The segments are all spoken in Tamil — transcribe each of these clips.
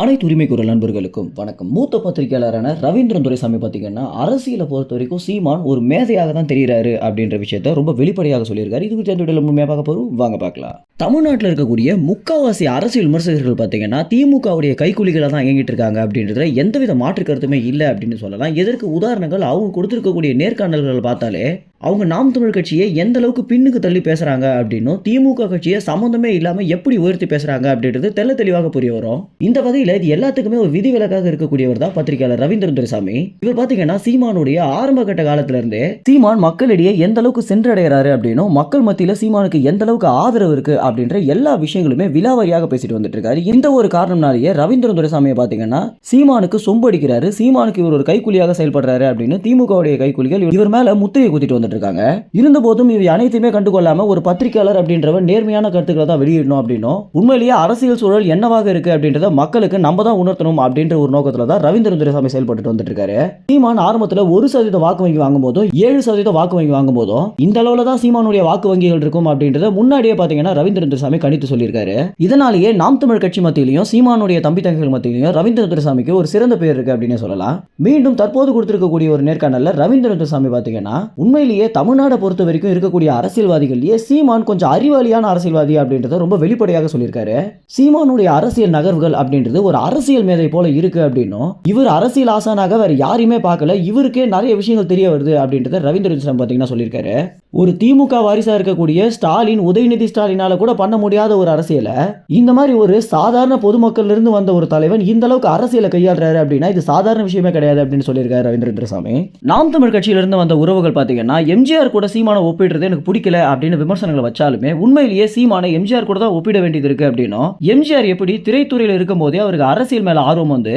அனைத்து உரிமை குரல் நண்பர்களுக்கும் வணக்கம். மூத்த பத்திரிகையாளரான ரவீந்திரன் துரைசாமி பார்த்தீங்கன்னா, அரசியலை பொறுத்த வரைக்கும் சீமான் ஒரு மேதையாக தான் தெரிகிறாரு அப்படின்ற விஷயத்த ரொம்ப வெளிப்படையாக சொல்லியிருக்காரு. இது குறித்து வீடியோவில் முழுமையாக பார்க்க போகிறோம், வாங்க பார்க்கலாம். தமிழ்நாட்டில் இருக்கக்கூடிய முக்காவாசி அரசியல் விமர்சகர்கள் பார்த்தீங்கன்னா, திமுகவுடைய கைக்கூலிகளை தான் இயங்கிட்டு இருக்காங்க அப்படின்றதுல எந்தவித மாற்று கருத்துமே இல்லை அப்படின்னு சொல்லலாம். எதற்கு உதாரணங்கள் அவங்க கொடுத்துருக்கக்கூடிய நேர்காணல்கள் பார்த்தாலே அவங்க நாம் தமிழ் கட்சியை எந்த அளவுக்கு பின்னுக்கு தள்ளி பேசுறாங்க அப்படின்னும், திமுக கட்சியை சம்பந்தமே இல்லாம எப்படி உயர்த்தி பேசுறாங்க அப்படின்றது தெள்ள தெளிவாக புரிய வரும். இந்த வகையில இது எல்லாத்துக்குமே ஒரு விதிவிலக்காக இருக்கக்கூடியவர் தான் பத்திரிகையாளர் ரவீந்திரன் துரைசாமி. இவர் பாத்தீங்கன்னா சீமானுடைய ஆரம்ப கட்ட காலத்துல இருந்தே சீமான் மக்களிடையே எந்த அளவுக்கு சென்றடைகிறாரு அப்படின்னும், மக்கள் மத்தியில சீமானுக்கு எந்த அளவுக்கு ஆதரவு இருக்கு அப்படின்ற எல்லா விஷயங்களுமே விலாவாரியாக பேசிட்டு வந்துட்டு இருக்காரு. இந்த ஒரு காரணம்னாலேயே ரவீந்திரன் துரைசாமியை பாத்தீங்கன்னா சீமானுக்கு சொம்பு அடிக்கிறாரு, சீமானுக்கு இவர் ஒரு கைக்கூலியாக செயல்படுறாரு அப்படின்னு திமுகவுடைய கைக்கூலிகள் இவர் மேல முத்திரை குத்திட்டு வந்துட்டு இருக்காங்க. இருந்தபோதும் இவை அனைத்துமே கண்டுகொள்ளாம ஒரு பத்திரிகையாளர் அப்படின்றவர் நேர்மையான கருத்துக்களை தான் வெளியிடணும் அப்படின்னும், உண்மையிலேயே அரசியல் சூழல் என்னவாக இருக்கு அப்படின்றத மக்களுக்கு நம்ம தான் உணர்த்தணும் அப்படின்ற ஒரு நோக்கத்துல தான் ரவீந்திரன் துரைசாமி செயல்பட்டு வந்துட்டு இருக்காரு. சீமான் ஆரம்பத்துல 1% வாக்கு வங்கி வாங்கும் போதும் 7% வாக்கு வங்கி வாங்கும் போதும் இந்த அளவுல தான் சீமானுடைய வாக்கு வங்கிகள் இருக்கும் அப்படின்றத முன்னாடியே பாத்தீங்கன்னா ரவீந்திரன் துரைசாமி கணித்து சொல்லியிருக்காரு. இதனாலேயே நாம் தமிழ் கட்சி மத்தியிலையும் சீமானுடைய தம்பி தங்கைகள் மத்தியிலையும் ரவீந்திரன் துரைசாமிக்கு ஒரு சிறந்த பேர் இருக்கு அப்படின்னு சொல்லலாம். மீண்டும் தற்போது கொடுத்திருக்கக்கூடிய ஒரு நேர்காணல்ல ரவீந்திரன் துரைசாமி பாத்தீங்கன்னா, உண்மையிலேயே தமிழ்நாடு பொறுத்த வரைக்கும் இருக்கக்கூடிய அரசியல்வாதிகள்லயே சீமான் கொஞ்சம் அறிவாளியான அரசியல்வாதி அப்படின்றத ரொம்ப வெளிப்படையாக சொல்லியிருக்காரு. சீமானுடைய அரசியல் நகர்வுகள் அப்படின்றது ஒரு அரசியல் மேதை போல இருக்கு அப்படின்னும், இவர் அரசியல் ஆசானாக வேற யாரையுமே பார்க்கல, இவருக்கே நிறைய விஷயங்கள் தெரிய வருது அப்படின்றத ரவீந்திரன் பாத்தீங்கன்னா சொல்லியிருக்காரு. ஒரு திமுக வாரிசா இருக்கக்கூடிய ஸ்டாலின், உதயநிதி ஸ்டாலினால கூட பண்ண முடியாத ஒரு அரசியலை இந்த மாதிரி ஒரு சாதாரண பொதுமக்கள் இருந்து வந்த ஒரு தலைவன் இந்த அளவுக்கு அரசியலை கையாளுறாரு அப்படின்னா இது சாதாரண விஷயமே கிடையாது அப்படின்னு சொல்லியிருக்காரு ரவீந்திரன் துரைசாமி. நாம் தமிழ் கட்சியிலிருந்து வந்த உறவுகள் பாத்தீங்கன்னா எம்ஜிஆர் கூட சீமானை ஒப்பிடுறது எனக்கு பிடிக்கல அப்படின்னு விமர்சனங்களை வச்சாலுமே, உண்மையிலேயே சீமானை எம்ஜிஆர் கூட தான் ஒப்பிட வேண்டியது இருக்கு அப்படின்னும், எம்ஜிஆர் எப்படி திரைத்துறையில் இருக்கும் போதே அவருக்கு அரசியல் மேல ஆர்வம் வந்து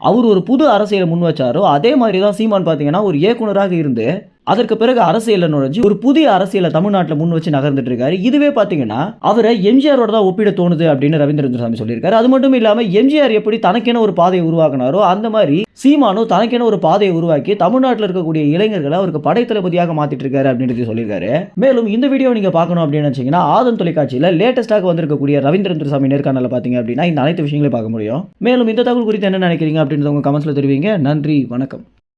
அவர் ஒரு புது அரசியலை முன் வச்சாரோ, அதே மாதிரி தான் சீமான் பாத்தீங்கன்னா ஒரு இயக்குனராக இருந்து அதற்கு பிறகு அரசியலில் நுழைஞ்சு ஒரு புதிய அரசியலை தமிழ்நாட்டில் முன் வச்சு நகர்ந்துட்டு இருக்காரு. இதுவே பாத்தீங்கன்னா அவரை எம்ஜிஆரோட தான் ஒப்பிட தோணுது அப்படின்னு ரவீந்திரன் துரைசாமி சொல்லியிருக்காரு. அது மட்டும் இல்லாம எம்ஜிஆர் எப்படி தனக்கென ஒரு பாதையை உருவாக்கினாரோ அந்த மாதிரி சீமானோ தனக்கென ஒரு பாதையை உருவாக்கி தமிழ்நாட்டில் இருக்கக்கூடிய இளைஞர்களை அவருக்கு படைத்தளபதியாக மாத்திட்டு இருக்காரு அப்படின்னு சொல்லியிருக்காரு. மேலும் இந்த வீடியோ நீங்க பார்க்கணும் அப்படின்னு நினைச்சீங்கன்னா ஆதன் தொலைக்காட்சியில் லேட்டஸ்டாக வந்திருக்கக்கூடிய ரவீந்திரன் துரைசாமி நேர்காணல பாத்தீங்க அப்படின்னா இந்த அனைத்து விஷயங்களையும் பார்க்க முடியும். மேலும் இந்த தகவல் குறித்து என்ன நினைக்கிறீங்க அப்படின்றத உங்க கமெண்ட்ஸ்ல தெரிவிங்க. நன்றி, வணக்கம்.